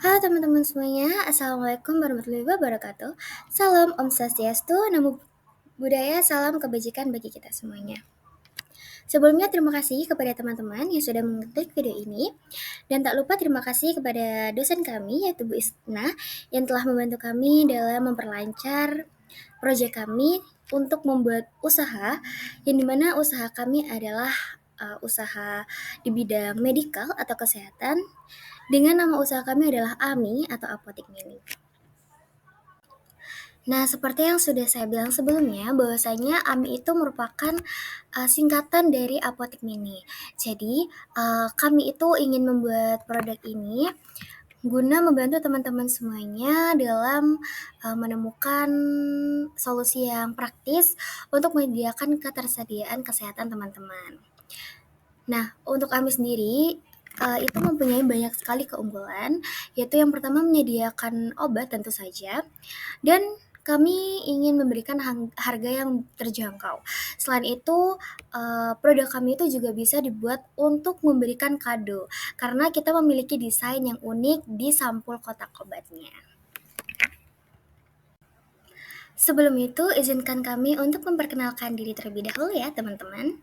Halo teman-teman semuanya, Assalamualaikum warahmatullahi wabarakatuh. Salam Om Swastiastu, Namo Buddhaya, salam kebajikan bagi kita semuanya. Sebelumnya terima kasih kepada teman-teman yang sudah mengklik video ini. Dan tak lupa terima kasih kepada dosen kami yaitu Bu Isna yang telah membantu kami dalam memperlancar proyek kami untuk membuat usaha yang dimana usaha kami adalah usaha di bidang medikal atau kesehatan dengan nama usaha kami adalah AMI atau Apotik Mini. Nah, seperti yang sudah saya bilang sebelumnya, bahwasanya AMI itu merupakan singkatan dari Apotik Mini. Jadi, kami itu ingin membuat produk ini guna membantu teman-teman semuanya dalam menemukan solusi yang praktis untuk menyediakan ketersediaan kesehatan teman-teman. Nah, untuk AMI sendiri itu mempunyai banyak sekali keunggulan, yaitu yang pertama menyediakan obat tentu saja, dan kami ingin memberikan harga yang terjangkau. Selain itu, produk kami itu juga bisa dibuat untuk memberikan kado, karena kita memiliki desain yang unik di sampul kotak obatnya. Sebelum itu, izinkan kami untuk memperkenalkan diri terlebih dahulu ya, teman-teman.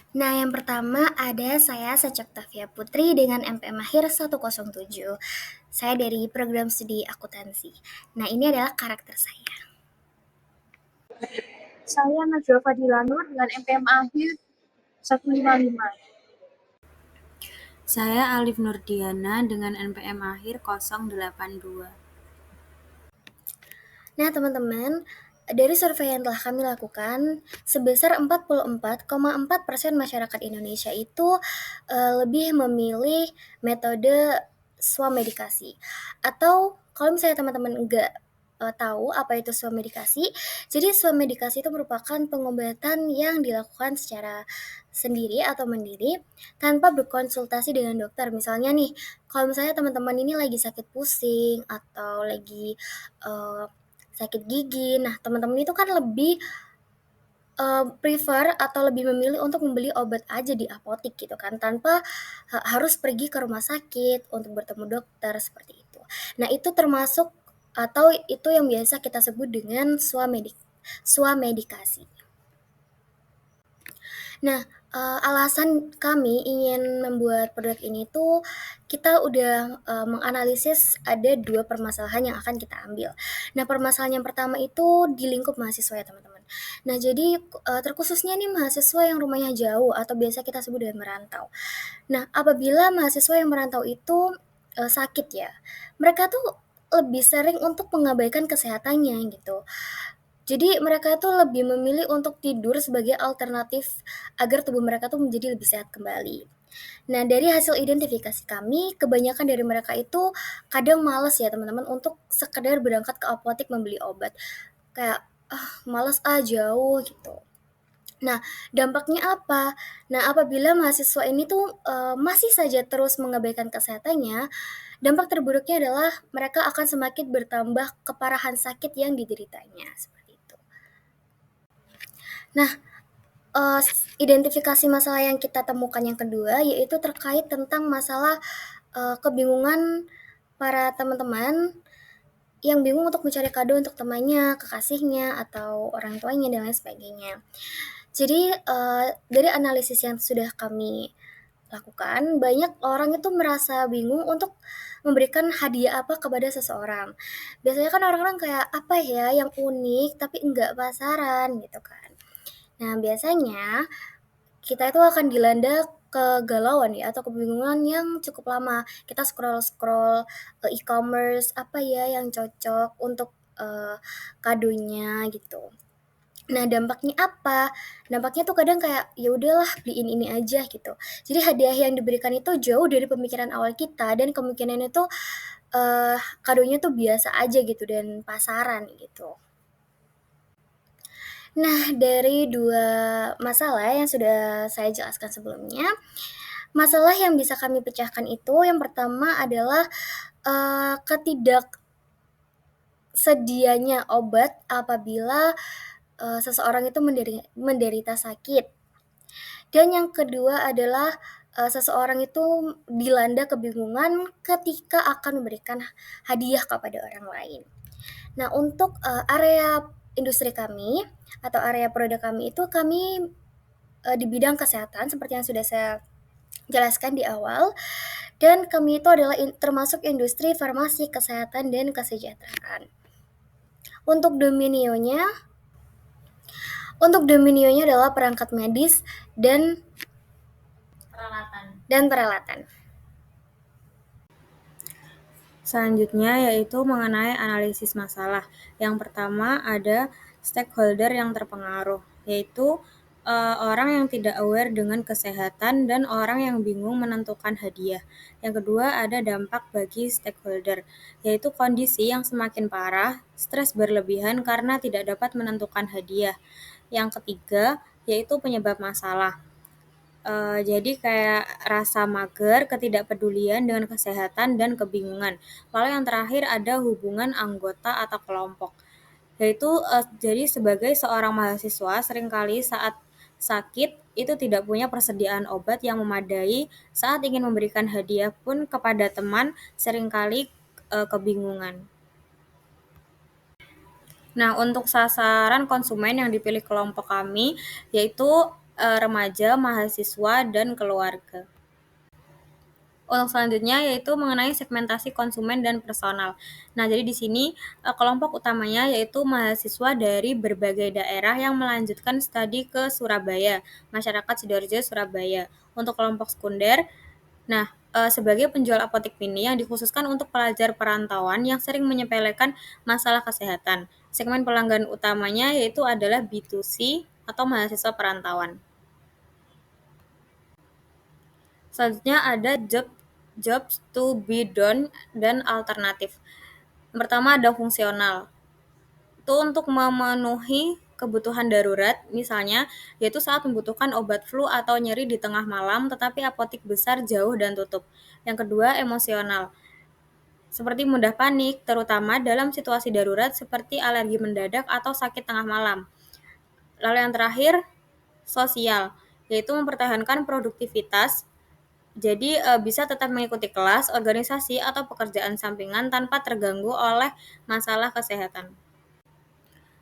Nah, yang pertama ada saya Tavia Putri dengan MPM Mahir 107. Saya dari program studi akuntansi. Nah, ini adalah karakter saya. Saya Najwa Fadila Nur dengan MPM akhir 155. Saya Alif Nurdiana dengan NPM akhir 082. Nah, teman-teman, dari survei yang telah kami lakukan, sebesar 44,4% masyarakat Indonesia itu lebih memilih metode swamedikasi. Atau kalau misalnya teman-teman enggak tahu apa itu swamedikasi, jadi swamedikasi itu merupakan pengobatan yang dilakukan secara sendiri atau mandiri tanpa berkonsultasi dengan dokter. Misalnya nih, kalau misalnya teman-teman ini lagi sakit pusing atau lagi sakit gigi. Nah, teman-teman itu kan lebih prefer atau lebih memilih untuk membeli obat aja di apotik gitu kan, tanpa harus pergi ke rumah sakit untuk bertemu dokter seperti itu. Nah, itu termasuk atau itu yang biasa kita sebut dengan swamedikasi. Nah, alasan kami ingin membuat produk ini tuh kita udah menganalisis ada 2 permasalahan yang akan kita ambil. Nah, permasalahan yang pertama itu di lingkup mahasiswa ya, teman-teman. Nah, jadi terkhususnya nih mahasiswa yang rumahnya jauh atau biasa kita sebut dengan merantau. Nah, apabila mahasiswa yang merantau itu sakit ya, mereka tuh lebih sering untuk mengabaikan kesehatannya gitu. Jadi mereka tuh lebih memilih untuk tidur sebagai alternatif agar tubuh mereka tuh menjadi lebih sehat kembali. Nah, dari hasil identifikasi kami, kebanyakan dari mereka itu kadang males ya teman-teman untuk sekedar berangkat ke apotek membeli obat. Kayak, males jauh gitu. Nah, dampaknya apa? Nah, apabila mahasiswa ini tuh masih saja terus mengabaikan kesehatannya, dampak terburuknya adalah mereka akan semakin bertambah keparahan sakit yang dideritanya. Seperti itu. Nah, identifikasi masalah yang kita temukan yang kedua yaitu terkait tentang masalah kebingungan para teman-teman yang bingung untuk mencari kado untuk temannya, kekasihnya, atau orang tuanya dan lain sebagainya. Jadi dari analisis yang sudah kami lakukan, banyak orang itu merasa bingung untuk memberikan hadiah apa kepada seseorang. Biasanya kan orang-orang kayak apa ya yang unik tapi enggak pasaran gitu kan. Nah, biasanya kita itu akan dilanda kegalauan ya atau kebingungan yang cukup lama. Kita scroll-scroll e-commerce apa ya yang cocok untuk kadonya gitu. Nah, dampaknya apa? Dampaknya tuh kadang kayak ya udahlah beliin ini aja gitu. Jadi hadiah yang diberikan itu jauh dari pemikiran awal kita dan kemungkinan itu kadonya tuh biasa aja gitu dan pasaran gitu. Nah, dari 2 masalah yang sudah saya jelaskan sebelumnya, masalah yang bisa kami pecahkan itu yang pertama adalah ketidaksedianya obat apabila seseorang itu menderita sakit. Dan yang kedua adalah seseorang itu dilanda kebingungan ketika akan memberikan hadiah kepada orang lain. Nah, untuk area industri kami atau area produk kami itu kami di bidang kesehatan seperti yang sudah saya jelaskan di awal, dan kami itu adalah termasuk industri farmasi, kesehatan, dan kesejahteraan. Untuk dominionya adalah perangkat medis dan peralatan. Selanjutnya yaitu mengenai analisis masalah. Yang pertama ada stakeholder yang terpengaruh, yaitu orang yang tidak aware dengan kesehatan dan orang yang bingung menentukan hadiah. Yang kedua ada dampak bagi stakeholder, yaitu kondisi yang semakin parah, stres berlebihan karena tidak dapat menentukan hadiah. Yang ketiga yaitu penyebab masalah. Jadi kayak rasa mager, ketidakpedulian dengan kesehatan, dan kebingungan. Lalu yang terakhir ada hubungan anggota atau kelompok, yaitu jadi sebagai seorang mahasiswa seringkali saat sakit itu tidak punya persediaan obat yang memadai, saat ingin memberikan hadiah pun kepada teman seringkali kebingungan. Nah, untuk sasaran konsumen yang dipilih kelompok kami yaitu remaja, mahasiswa, dan keluarga. Untuk selanjutnya yaitu mengenai segmentasi konsumen dan personal. Nah, jadi di sini kelompok utamanya yaitu mahasiswa dari berbagai daerah yang melanjutkan studi ke Surabaya, masyarakat Sidoarjo, Surabaya. Untuk kelompok sekunder, nah sebagai penjual apotek mini yang dikhususkan untuk pelajar perantauan yang sering menyepelekan masalah kesehatan. Segmen pelanggan utamanya yaitu adalah B2C atau mahasiswa perantauan. Selanjutnya ada jobs to be done dan alternatif. Yang pertama ada fungsional. Itu untuk memenuhi kebutuhan darurat, misalnya yaitu saat membutuhkan obat flu atau nyeri di tengah malam tetapi apotik besar jauh dan tutup. Yang kedua emosional. Seperti mudah panik, terutama dalam situasi darurat seperti alergi mendadak atau sakit tengah malam. Lalu yang terakhir, sosial, yaitu mempertahankan produktivitas. Jadi bisa tetap mengikuti kelas, organisasi, atau pekerjaan sampingan tanpa terganggu oleh masalah kesehatan.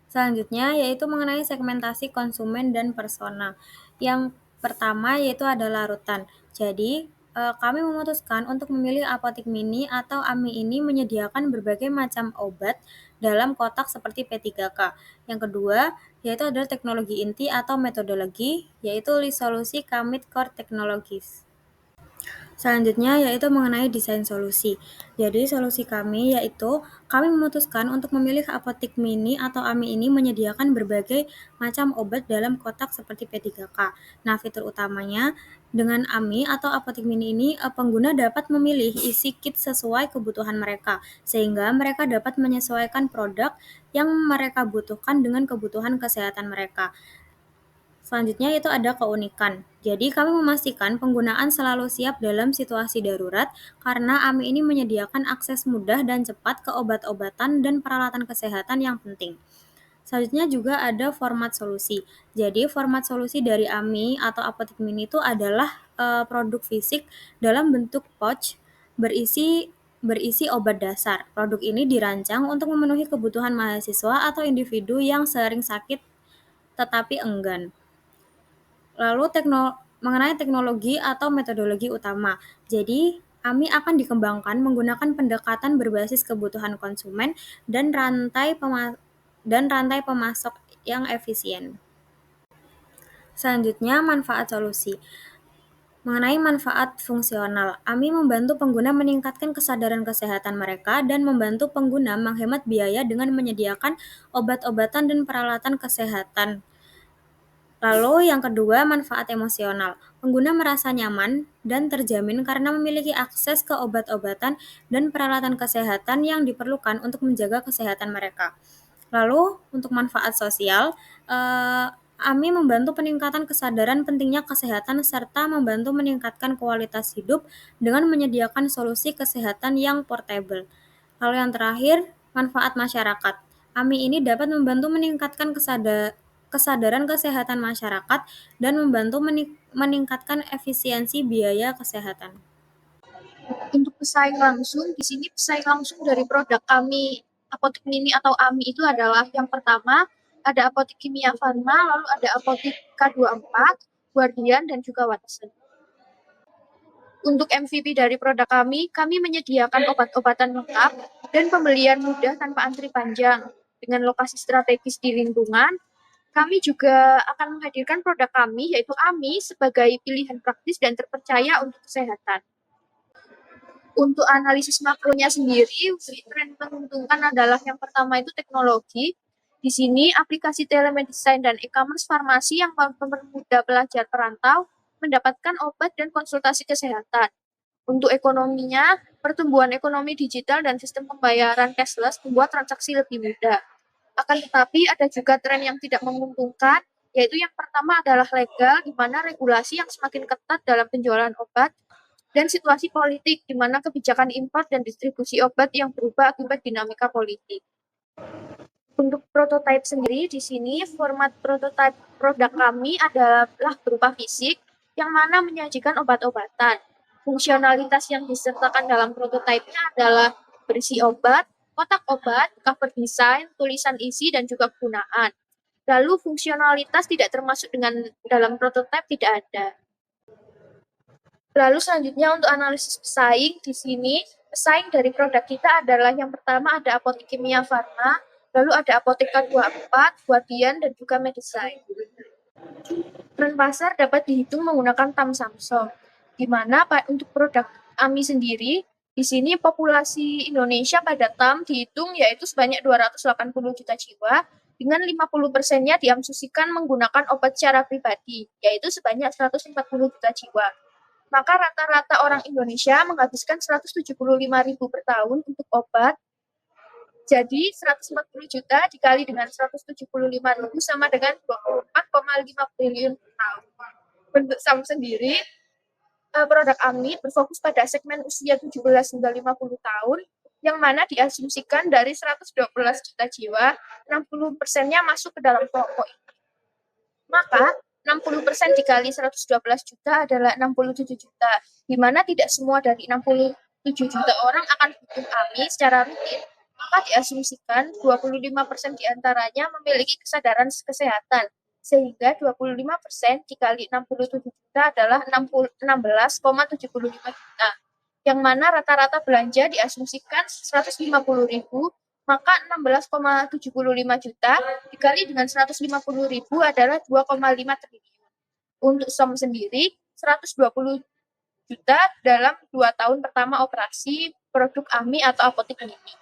Selanjutnya yaitu mengenai segmentasi konsumen dan persona. Yang pertama yaitu adalah larutan. Jadi kami memutuskan untuk memilih apotek mini atau AMI ini menyediakan berbagai macam obat dalam kotak seperti P3K. Yang kedua yaitu adalah teknologi inti atau metodologi, yaitu solusi Kamit Core Technologies. Selanjutnya yaitu mengenai desain solusi. Jadi solusi kami yaitu kami memutuskan untuk memilih apotek mini atau AMI ini menyediakan berbagai macam obat dalam kotak seperti P3K. Nah, fitur utamanya dengan AMI atau apotek mini ini pengguna dapat memilih isi kit sesuai kebutuhan mereka sehingga mereka dapat menyesuaikan produk yang mereka butuhkan dengan kebutuhan kesehatan mereka. Selanjutnya itu ada keunikan. Jadi kami memastikan penggunaan selalu siap dalam situasi darurat karena AMI ini menyediakan akses mudah dan cepat ke obat-obatan dan peralatan kesehatan yang penting. Selanjutnya juga ada format solusi. Jadi format solusi dari AMI atau apotek mini itu adalah produk fisik dalam bentuk pouch berisi obat dasar. Produk ini dirancang untuk memenuhi kebutuhan mahasiswa atau individu yang sering sakit tetapi enggan. Lalu mengenai teknologi atau metodologi utama. Jadi, AMI akan dikembangkan menggunakan pendekatan berbasis kebutuhan konsumen dan rantai pemasok yang efisien. Selanjutnya, manfaat solusi. Mengenai manfaat fungsional, AMI membantu pengguna meningkatkan kesadaran kesehatan mereka dan membantu pengguna menghemat biaya dengan menyediakan obat-obatan dan peralatan kesehatan. Lalu yang kedua, manfaat emosional. Pengguna merasa nyaman dan terjamin karena memiliki akses ke obat-obatan dan peralatan kesehatan yang diperlukan untuk menjaga kesehatan mereka. Lalu untuk manfaat sosial, AMI membantu peningkatan kesadaran pentingnya kesehatan serta membantu meningkatkan kualitas hidup dengan menyediakan solusi kesehatan yang portable. Lalu yang terakhir, manfaat masyarakat. AMI ini dapat membantu meningkatkan kesadaran kesehatan masyarakat dan membantu meningkatkan efisiensi biaya kesehatan. Untuk pesaing langsung, di sini pesaing langsung dari produk kami, Apotik Mini atau AMI itu adalah yang pertama, ada Apotik Kimia Farma, lalu ada Apotik K24, Guardian, dan juga Watson. Untuk MVP dari produk kami menyediakan obat-obatan lengkap dan pembelian mudah tanpa antri panjang. Dengan lokasi strategis di lingkungan, kami juga akan menghadirkan produk kami, yaitu AMI, sebagai pilihan praktis dan terpercaya untuk kesehatan. Untuk analisis makronya sendiri, tren menguntungkan adalah yang pertama itu teknologi. Di sini, aplikasi telemedicine dan e-commerce farmasi yang mempermudah pelajar perantau mendapatkan obat dan konsultasi kesehatan. Untuk ekonominya, pertumbuhan ekonomi digital dan sistem pembayaran cashless membuat transaksi lebih mudah. Akan tetapi, ada juga tren yang tidak menguntungkan, yaitu yang pertama adalah legal, di mana regulasi yang semakin ketat dalam penjualan obat, dan situasi politik, di mana kebijakan impor dan distribusi obat yang berubah akibat dinamika politik. Untuk prototipe sendiri, di sini format prototipe produk kami adalah berupa fisik, yang mana menyajikan obat-obatan. Fungsionalitas yang disertakan dalam prototipenya adalah berisi obat, kotak obat, cover design, tulisan isi, dan juga penggunaan. Lalu fungsionalitas tidak termasuk dalam prototipe tidak ada. Lalu selanjutnya untuk analisis pesaing, di sini pesaing dari produk kita adalah yang pertama ada Apotik Kimia Farma, lalu ada Apotek K24, Guardian, dan juga Medicine. Tren pasar dapat dihitung menggunakan TAM Samsung, di mana untuk produk AMI sendiri, di sini populasi Indonesia pada TAM dihitung yaitu sebanyak 280 juta jiwa, dengan 50%-nya diasumsikan menggunakan obat secara pribadi, yaitu sebanyak 140 juta jiwa. Maka rata-rata orang Indonesia menghabiskan 175.000 per tahun untuk obat. Jadi 140 juta dikali dengan 175.000 sama dengan 24,5 triliun per tahun. Untuk SAM sendiri, produk AMI berfokus pada segmen usia 17 hingga 50 tahun, yang mana diasumsikan dari 112 juta jiwa, 60%-nya masuk ke dalam kelompok ini. Maka 60% dikali 112 juta adalah 67 juta, di mana tidak semua dari 67 juta orang akan butuh AMI secara rutin, maka diasumsikan 25% diantaranya memiliki kesadaran kesehatan, sehingga 25% dikali 67 juta adalah 16,75 juta, yang mana rata-rata belanja diasumsikan 150.000, maka 16,75 juta dikali dengan 150.000 adalah 2,5 triliun. Untuk SOM sendiri, 120 juta dalam 2 tahun pertama operasi produk AMI atau Apotik Mini.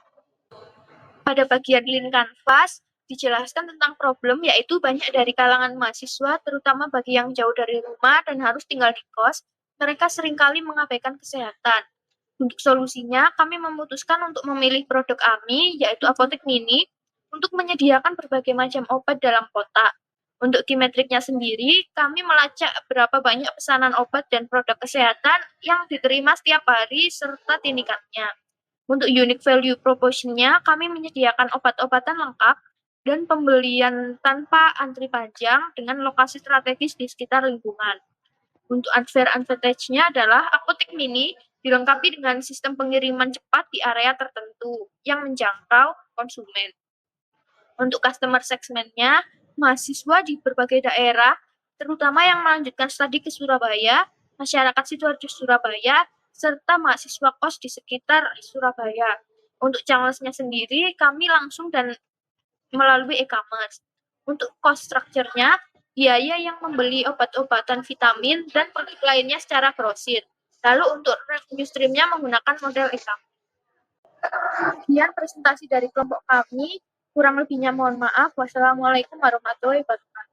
Pada bagian Lean Canvas, dijelaskan tentang problem, yaitu banyak dari kalangan mahasiswa, terutama bagi yang jauh dari rumah dan harus tinggal di kos, mereka seringkali mengabaikan kesehatan. Untuk solusinya, kami memutuskan untuk memilih produk AMI, yaitu Apotik Mini, untuk menyediakan berbagai macam obat dalam kotak. Untuk key metriknya sendiri, kami melacak berapa banyak pesanan obat dan produk kesehatan yang diterima setiap hari serta tindikatnya. Untuk unique value proposition-nya, kami menyediakan obat-obatan lengkap dan pembelian tanpa antri panjang dengan lokasi strategis di sekitar lingkungan. Untuk unfair advantage-nya adalah Apotik Mini dilengkapi dengan sistem pengiriman cepat di area tertentu yang menjangkau konsumen. Untuk customer segment-nya, mahasiswa di berbagai daerah, terutama yang melanjutkan studi ke Surabaya, masyarakat Sidoarjo Surabaya, serta mahasiswa kos di sekitar Surabaya. Untuk channels-nya sendiri, kami langsung dan melalui e-commerce. Untuk cost structure-nya, biaya yang membeli obat-obatan vitamin dan produk lainnya secara grosir. Lalu untuk revenue stream-nya menggunakan model e-commerce. Sekian presentasi dari kelompok kami. Kurang lebihnya mohon maaf. Wassalamualaikum warahmatullahi wabarakatuh.